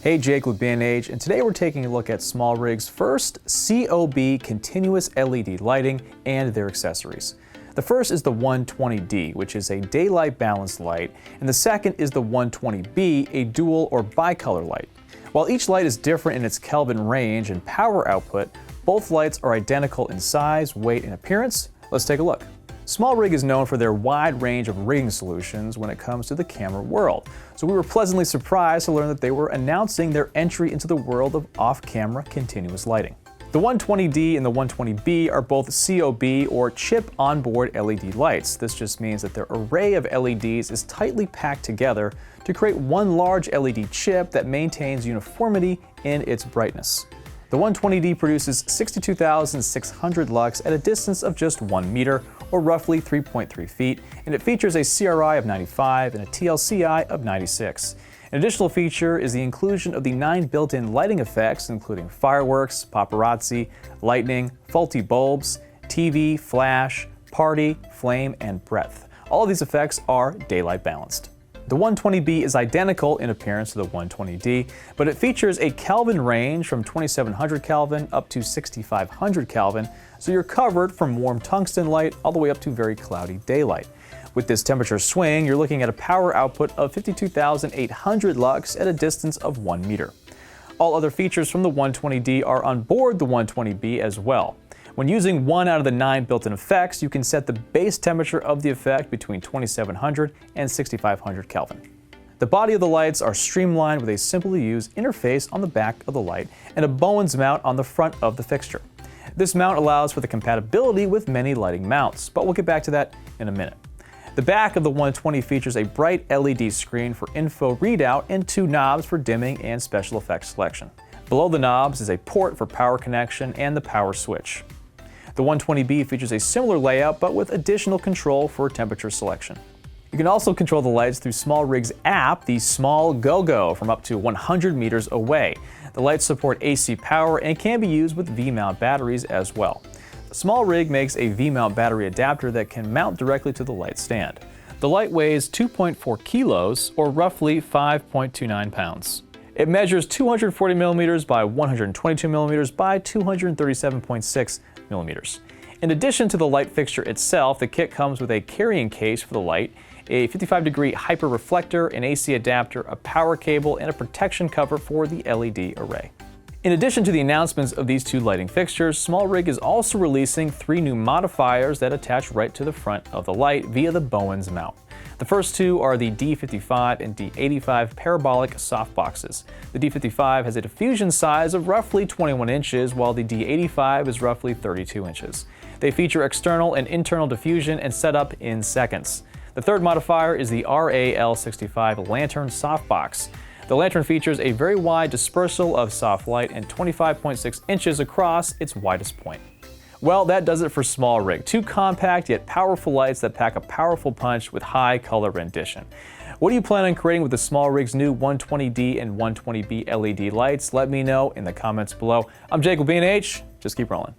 Hey, Jake with B&H, and today we're taking a look at SmallRig's first COB continuous LED lighting and their accessories. The first is the 120D, which is a daylight balanced light, and the second is the 120B, a dual or bicolor light. While each light is different in its Kelvin range and power output, both lights are identical in size, weight, and appearance. Let's take a look. SmallRig is known for their wide range of rigging solutions when it comes to the camera world, so we were pleasantly surprised to learn that they were announcing their entry into the world of off-camera continuous lighting. The 120D and the 120B are both COB or chip onboard LED lights. This just means that their array of LEDs is tightly packed together to create one large LED chip that maintains uniformity in its brightness. The 120D produces 62,600 lux at a distance of just 1 meter, or roughly 3.3 feet, and it features a CRI of 95 and a TLCI of 96. An additional feature is the inclusion of the 9 built-in lighting effects, including fireworks, paparazzi, lightning, faulty bulbs, TV, flash, party, flame, and breath. All of these effects are daylight balanced. The 120B is identical in appearance to the 120D, but it features a Kelvin range from 2700 Kelvin up to 6500 Kelvin, so you're covered from warm tungsten light all the way up to very cloudy daylight. With this temperature swing, you're looking at a power output of 52,800 lux at a distance of 1 meter. All other features from the 120D are on board the 120B as well. When using one out of the 9 built-in effects, you can set the base temperature of the effect between 2700 and 6500 Kelvin. The body of the lights are streamlined with a simple-to-use interface on the back of the light and a Bowens mount on the front of the fixture. This mount allows for the compatibility with many lighting mounts, but we'll get back to that in a minute. The back of the 120 features a bright LED screen for info readout and 2 knobs for dimming and special effects selection. Below the knobs is a port for power connection and the power switch. The 120B features a similar layout but with additional control for temperature selection. You can also control the lights through SmallRig's app, the Small Go, from up to 100 meters away. The lights support AC power and can be used with V-mount batteries as well. SmallRig makes a V-mount battery adapter that can mount directly to the light stand. The light weighs 2.4 kilos or roughly 5.29 pounds. It measures 240 millimeters by 122 millimeters by 237.6 millimeters. In addition to the light fixture itself, the kit comes with a carrying case for the light, a 55-degree hyper reflector, an AC adapter, a power cable, and a protection cover for the LED array. In addition to the announcements of these 2 lighting fixtures, SmallRig is also releasing 3 new modifiers that attach right to the front of the light via the Bowens mount. The first 2 are the D55 and D85 parabolic softboxes. The D55 has a diffusion size of roughly 21 inches, while the D85 is roughly 32 inches. They feature external and internal diffusion and set up in seconds. The third modifier is the RA L65 lantern softbox. The lantern features a very wide dispersal of soft light and 25.6 inches across its widest point. Well, that does it for SmallRig. 2 compact yet powerful lights that pack a powerful punch with high color rendition. What do you plan on creating with the SmallRig's new 120D and 120B LED lights? Let me know in the comments below. I'm Jake with B&H. Just keep rolling.